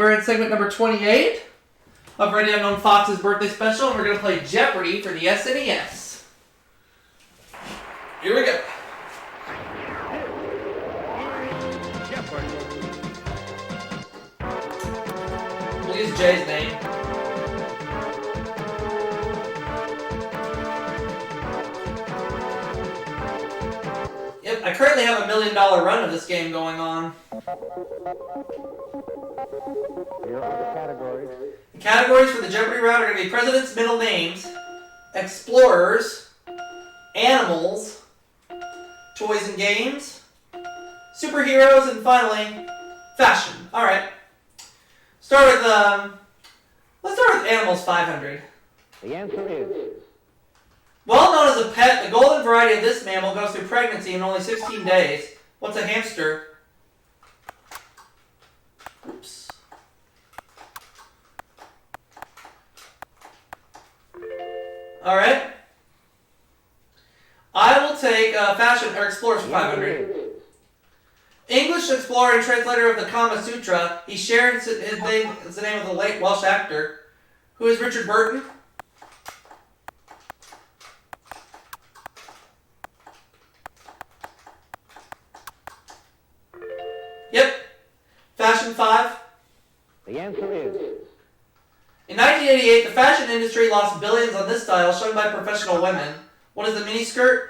we're in segment number 28 of Ready Unknown Fox's birthday special, and we're going to play Jeopardy for the SNES. Here we go. Jeopardy. We'll use Jay's name. Yep, I currently have a $1 million run of this game going on. Here are the categories. The categories for the Jeopardy round are going to be presidents' middle names, explorers, animals, toys and games, superheroes, and finally, fashion. Alright. Let's start with animals 500. The answer is... Well known as a pet, the golden variety of this mammal goes through pregnancy in only 16 days. What's a hamster? Oops. Alright. I will take fashion or explorers for 500. English explorer and translator of the Kama Sutra. He shared his name as the name of the late Welsh actor. Who is Richard Burton? Yep. Fashion 5. The answer is... In 1988, the fashion industry lost billions on this style shown by professional women. What is the miniskirt?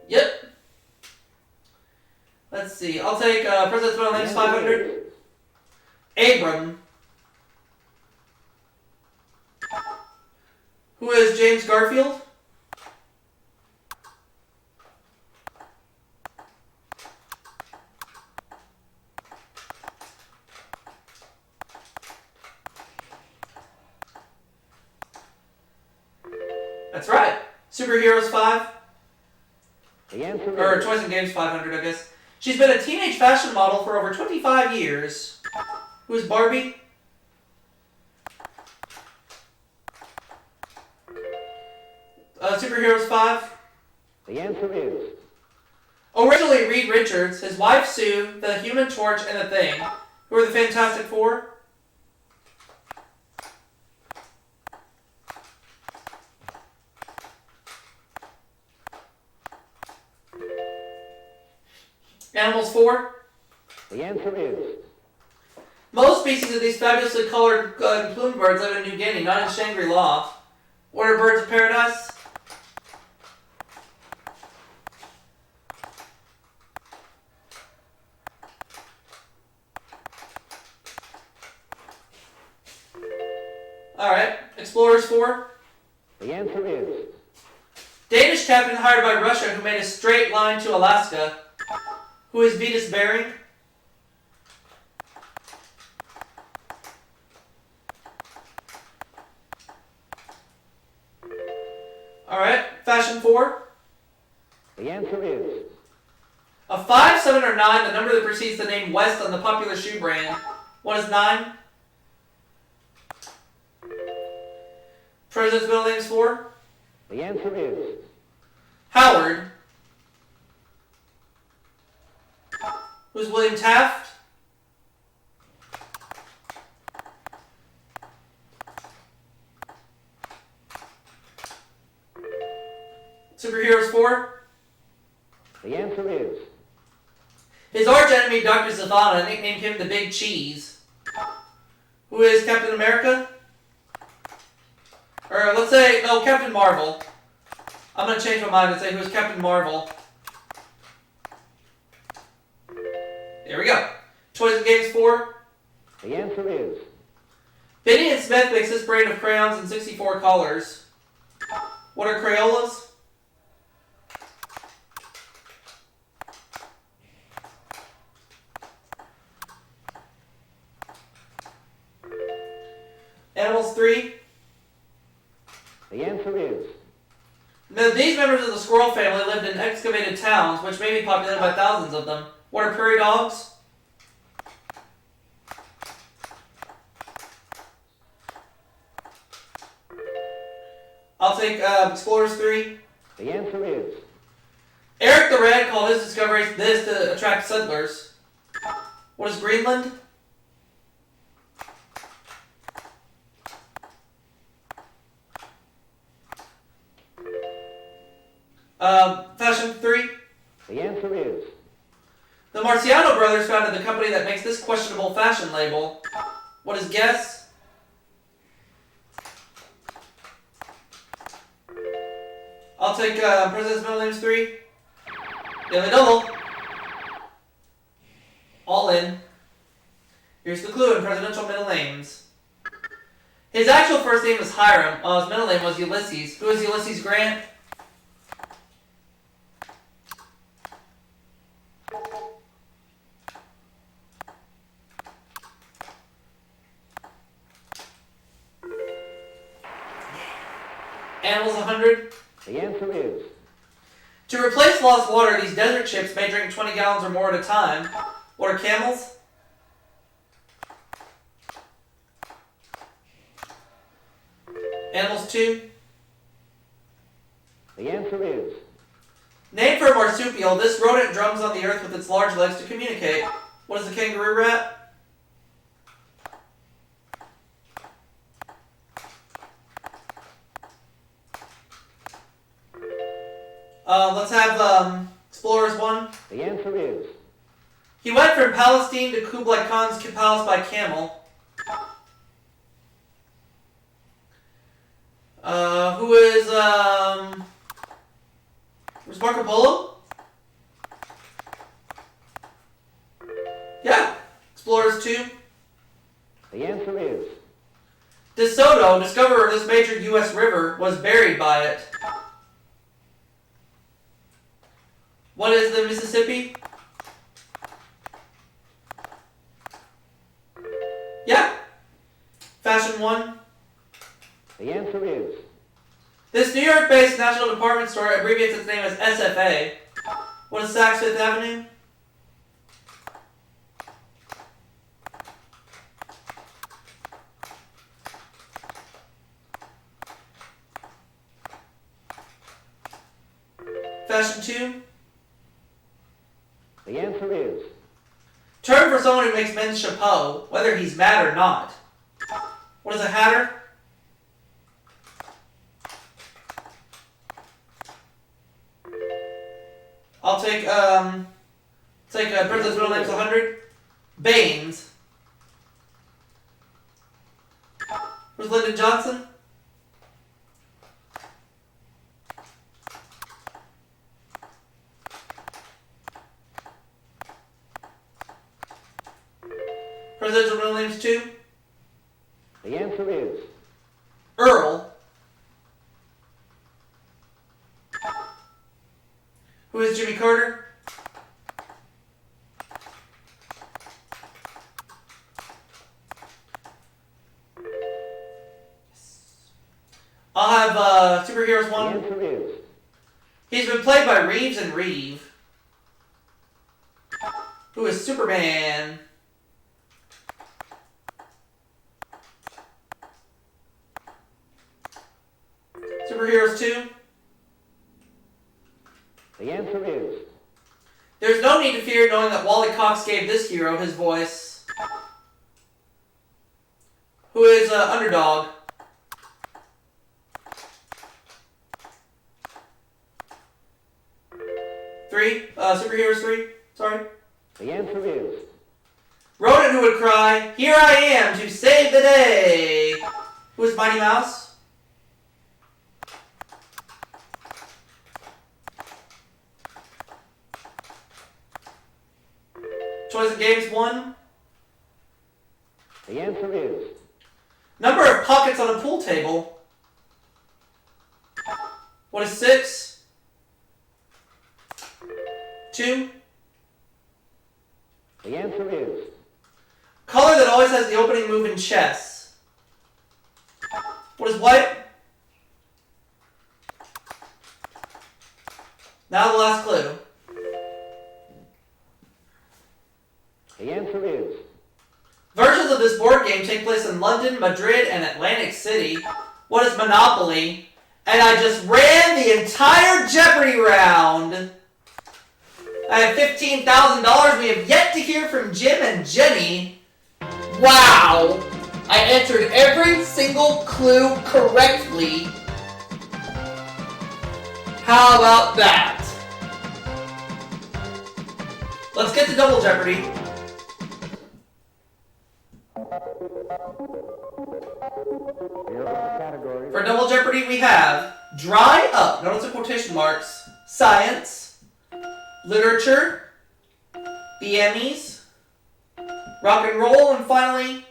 Yep. Let's see. I'll take President's Middle Names 500. Abram. Who is James Garfield? That's right. Superheroes 5. The answer is... Or Toys and Games 500, I guess. She's been a teenage fashion model for over 25 years. Who is Barbie? Superheroes 5. The answer is... Originally Reed Richards, his wife Sue, the Human Torch, and the Thing. Who are the Fantastic Four? Animals 4. The answer is... Most species of these fabulously colored and plumed birds live in New Guinea, not in Shangri-La. What are birds of paradise? Alright, Explorers 4. The answer is... Danish captain hired by Russia who made a straight line to Alaska. Who is Vitus Bering? Alright, Fashion 4. The answer is... A 5, 7, or 9, the number that precedes the name West on the popular shoe brand. What is 9? President's Middle Names 4. The answer is... Howard. Who's William Taft? Superheroes 4. The answer is... His arch enemy, Dr. Zavanna, nicknamed him the Big Cheese. Who is Captain America? Or let's say, no, Captain Marvel. I'm going to change my mind and say who's Captain Marvel. There we go. Toys and Games 4. The answer is... Benny and Smith makes this brand of crayons in 64 colors. What are Crayolas? Animals 3. The answer is... Now, these members of the squirrel family lived in excavated towns, which may be populated by thousands of them. What are prairie dogs? I'll take Explorers 3. The answer is... Eric the Red called his discovery this to attract settlers. What is Greenland? Fashion 3. The answer is. The Marciano brothers founded the company that makes this questionable fashion label. What is guess? I'll take President's middle names 3. Daily double. All in. Here's the clue in presidential middle names. His actual first name was Hiram, while his middle name was Ulysses. Who is Ulysses Grant? Animals 100. The answer is. To replace lost water, these desert ships may drink 20 gallons or more at a time. What are camels? Animals 2. The answer is. Named for a marsupial, this rodent drums on the earth with its large legs to communicate. What is the kangaroo rat? Let's have Explorers 1. The answer is. He went from Palestine to Kublai Khan's palace by camel. Who is, where's Marco Polo? Yeah, Explorers 2. The answer is. De Soto, discoverer of this major U.S. river, was buried by it. What is the Mississippi? Yeah. Fashion 1. The answer is. This New York-based national department store abbreviates its name as SFA. What is Saks Fifth Avenue? Fashion 2. The answer is. Term for someone who makes men's chapeau, whether he's mad or not. What is a hatter? I'll take Princess Middle Name's 100. Baines. Where's Lyndon Johnson? Presidential middle names 2. The answer is. Earl. Who is Jimmy Carter? I'll have Superheroes 1. The answer is. He's been played by Reeves and Reeve. Who is Superman? Superheroes 2. The answer is. There's no need to fear knowing that Wally Cox gave this hero his voice. Who is Underdog? Superheroes 3. Sorry. The answer is. Rodent who would cry, "Here I am to save the day." Who is Mighty Mouse? Toys and Games 1. The answer is. Number of pockets on a pool table. What is 6? 2. The answer is. Color that always has the opening move in chess. What is white? Now the last clue. The answer is. Versions of this board game take place in London, Madrid, and Atlantic City. What is Monopoly? And I just ran the entire Jeopardy round. I have $15,000. We have yet to hear from Jim and Jenny. Wow! I answered every single clue correctly. How about that? Let's get to Double Jeopardy. For Double Jeopardy, we have Dry Up, notice the quotation marks, Science, Literature, the Emmys, Rock and Roll, and finally,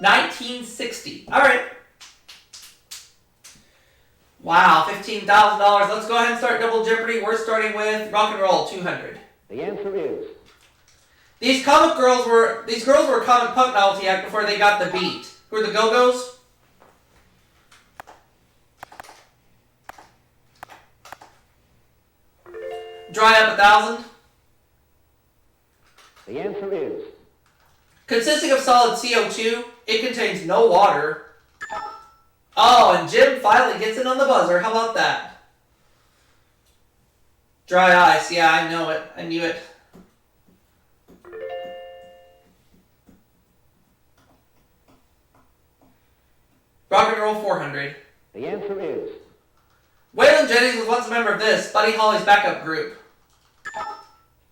1960. Alright. Wow, $15,000. Let's go ahead and start Double Jeopardy. We're starting with Rock and Roll, 200. The answer is. These girls were a comic punk novelty act before they got the beat. Who are the Go-Go's? Dry Up, 1,000. The answer is. Consisting of solid CO2, it contains no water. Oh, and Jim finally gets in on the buzzer. How about that? Dry Ice. Yeah, I know it. I knew it. Rock and Roll, 400. The answer is. Waylon Jennings was once a member of this, Buddy Holly's backup group.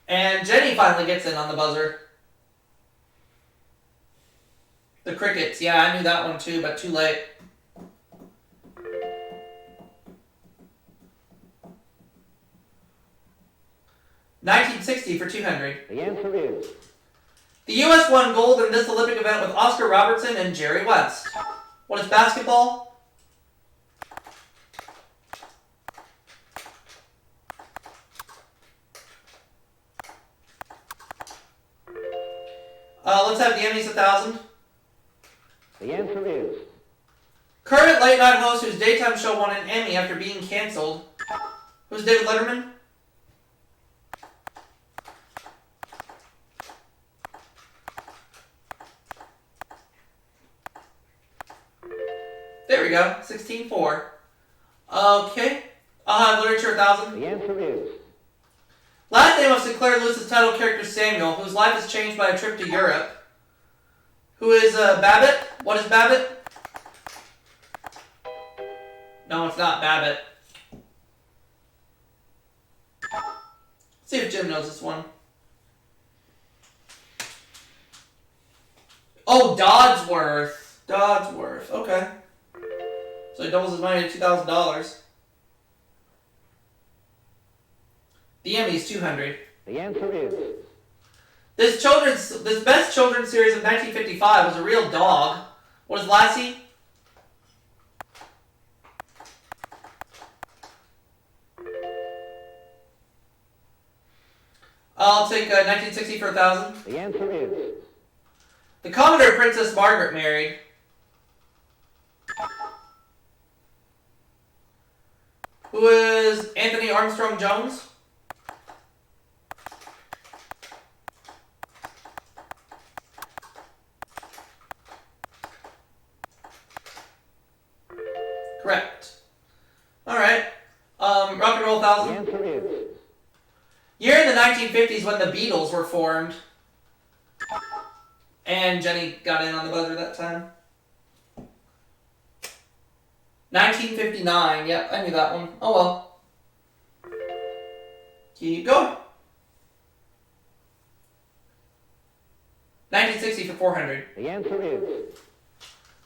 And Jenny finally gets in on the buzzer. The Crickets. Yeah, I knew that one too, but too late. $1960 for 200. The answer is. The U.S. won gold in this Olympic event with Oscar Robertson and Jerry West. What is basketball? Let's have the Emmys, 1,000. The answer is. Current late night host whose daytime show won an Emmy after being canceled. Who's David Letterman? There we go, 16-4. Okay. I'll have Literature, 1,000. The answer is. Last name of Sinclair Lewis's title character Samuel, whose life is changed by a trip to Europe. Who is Babbitt? What is Babbitt? No, it's not Babbitt. Let's see if Jim knows this one. Oh, Dodsworth. Dodsworth. Okay. So he doubles his money to $2,000. The Emmys, 200. The answer is. This best children's series of 1955 was a real dog. What is Lassie? I'll take 1960 for 1,000. The answer is. The Commodore Princess Margaret married. Who is Anthony Armstrong Jones? Correct. Alright. Rock and Roll, 1,000. The answer is. Year in the 1950s when the Beatles were formed. And Jenny got in on the buzzer that time. 1959. Yep, I knew that one. Oh well. Keep going. 1960 for 400. The answer is.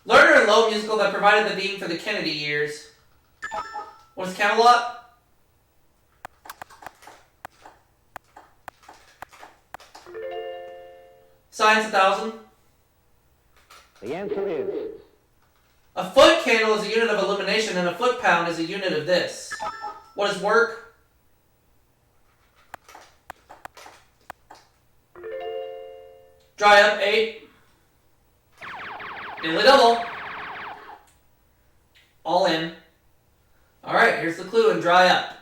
Lerner and Lowe musical that provided the theme for the Kennedy years. What is Camelot? Science, 1,000. The answer is. A foot candle is a unit of illumination and a foot pound is a unit of this. What is work? Dry Up, 8. Diddly double. All in. Alright, here's the clue in Dry Up.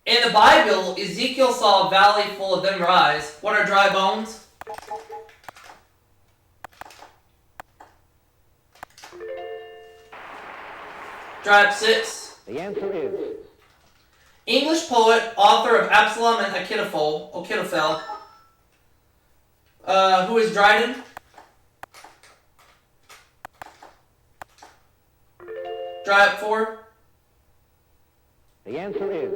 In the Bible, Ezekiel saw a valley full of them rise. What are dry bones? Dry Up, 6. The answer is. English poet, author of Absalom and Achitophel. Who is Dryden? Dry up 4. The answer is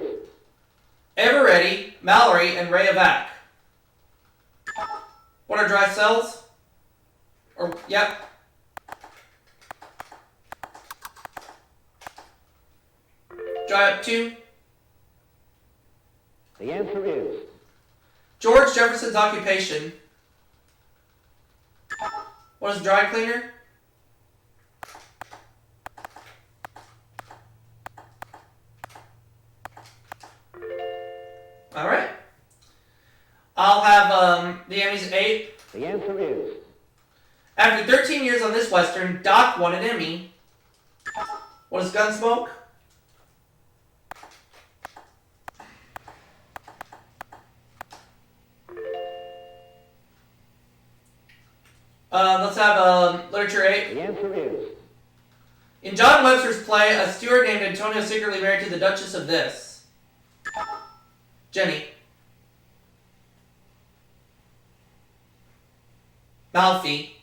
Eveready, Mallory, and Ray of Ack. What are dry cells? Or, yep. Dry up 2. the answer is George Jefferson's occupation. What is dry cleaner? Alright. I'll have the Emmys 8. the answer is After 13 years on this Western, Doc won an Emmy. What is Gunsmoke? Let's have Literature 8. the answer is In John Webster's play, a steward named Antonio is secretly married to the Duchess of this. Jenny. Malfi.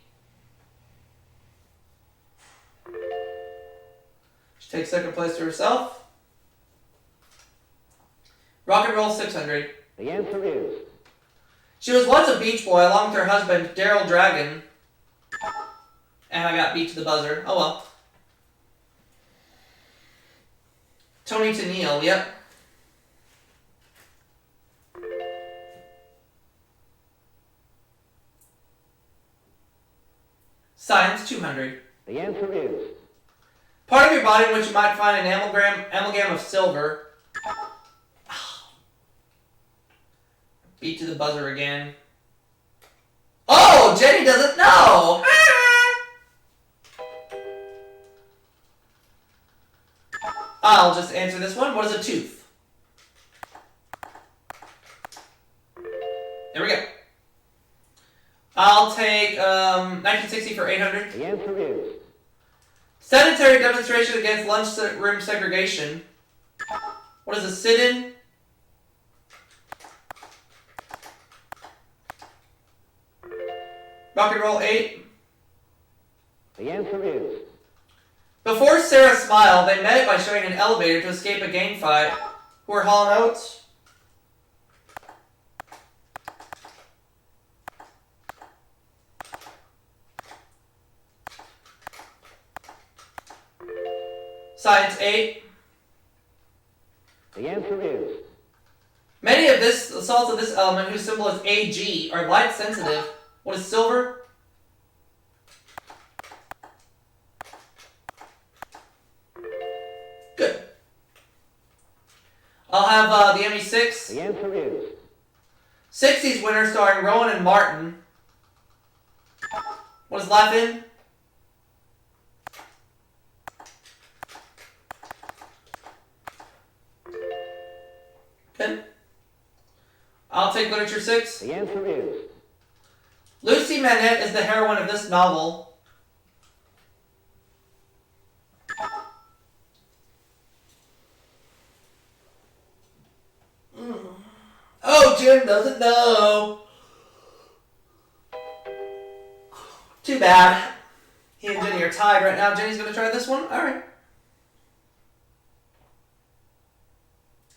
She takes second place to herself. Rock and Roll 600. the answer is She was once a beach boy along with her husband, Daryl Dragon. And I got beat to the buzzer. Oh well. Tony Tennille, yep. Science 200. the answer is Part of your body in which you might find an amalgam of silver. Beat to the buzzer again. Oh, Jenny doesn't know! I'll just answer this one. What is a tooth? There we go. I'll take 1960 for 800. the answer is Sedentary demonstration against lunchroom segregation. What is a sit-in? Rock and Roll 8. the answer is Before Sarah smiled, they met by showing an elevator to escape a gang fight. Who are Hall & Oates? Science 8. the answer is Many of the salts of this element, whose symbol is Ag, are light sensitive. What is silver? Good. I'll have the Emmy 6. the answer is 60s winner starring Rowan and Martin. What is Laugh In? Good. I'll take Literature 6. the answer is Lucy Manette is the heroine of this novel. Oh, Jim doesn't know. Too bad. He and Jenny are tied right now. Jenny's going to try this one? Alright.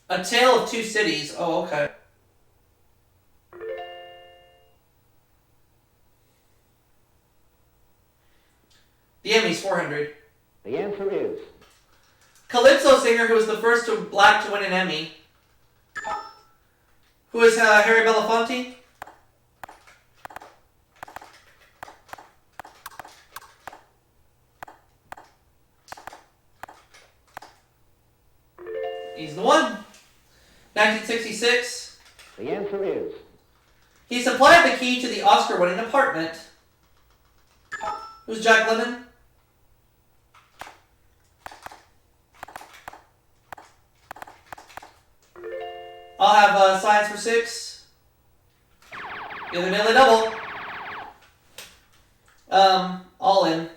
A Tale of Two Cities. Oh, okay. The Emmys 400. the answer is Calypso singer who was the first black to win an Emmy. Who is Harry Belafonte? He's the one. 1966. the answer is He supplied the key to the Oscar-winning apartment. Who's Jack Lemmon? I'll have science for 6. Either daily double. All in.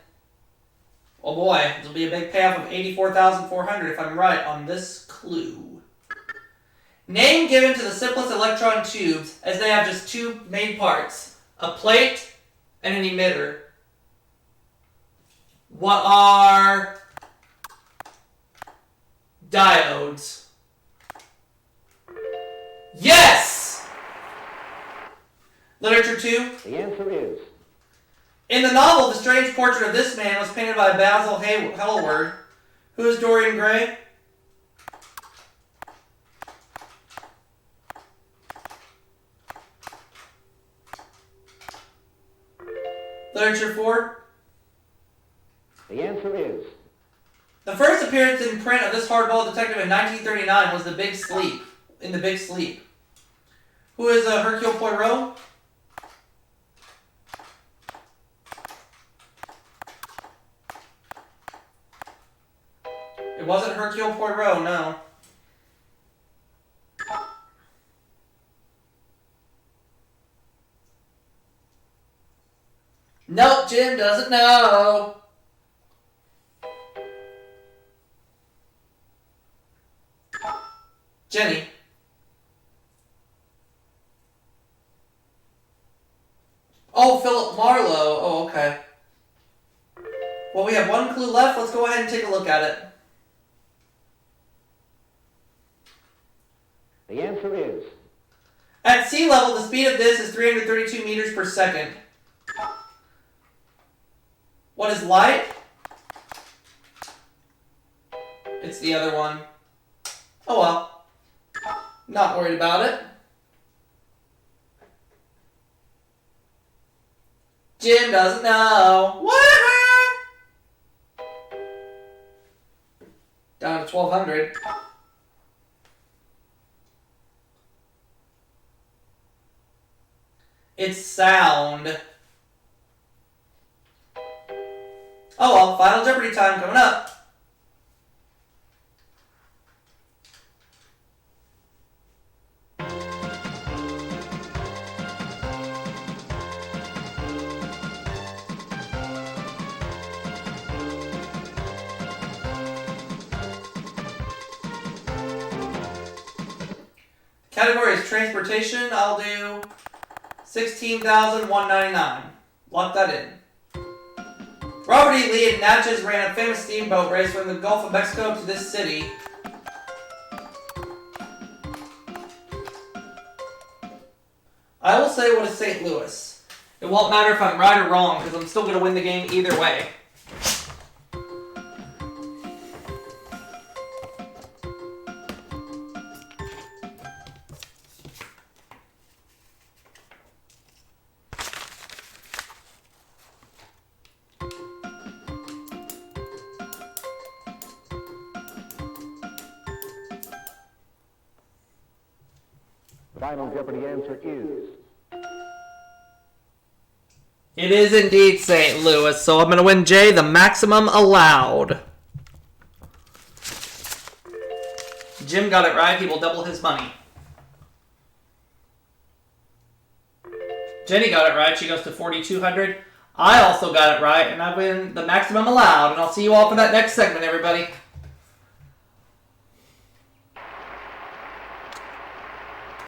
Oh boy, this will be a big payoff of 84,400 if I'm right on this clue. Name given to the simplest electron tubes as they have just two main parts, a plate and an emitter. What are diodes? Yes! Literature 2. The answer is. In the novel, The Strange Portrait of This Man was painted by Basil Hallward. Who is Dorian Gray? Literature 4. The answer is. The first appearance in print of this hardball detective in 1939 was The Big Sleep. In The Big Sleep. Who is Hercule Poirot? It wasn't Hercule Poirot, no. Nope, Jim doesn't know. Jenny. Oh, Philip Marlowe. Oh, okay. Well, we have one clue left. Let's go ahead and take a look at it. The answer is. At sea level, the speed of this is 332 meters per second. What is light? It's the other one. Oh well. Not worried about it. Jim doesn't know. What? Down to 1200. It's sound. Oh well, Final Jeopardy time coming up. Category is transportation. I'll do 16,199. Lock that in. Robert E. Lee and Natchez ran a famous steamboat race from the Gulf of Mexico to this city. I will say what is St. Louis. It won't matter if I'm right or wrong because I'm still going to win the game either way. The Final Jeopardy answer is. It is indeed St. Louis, so I'm going to win Jay the maximum allowed. Jim got it right. He will double his money. Jenny got it right. She goes to 4,200. I also got it right, and I win the maximum allowed. And I'll see you all for that next segment, everybody.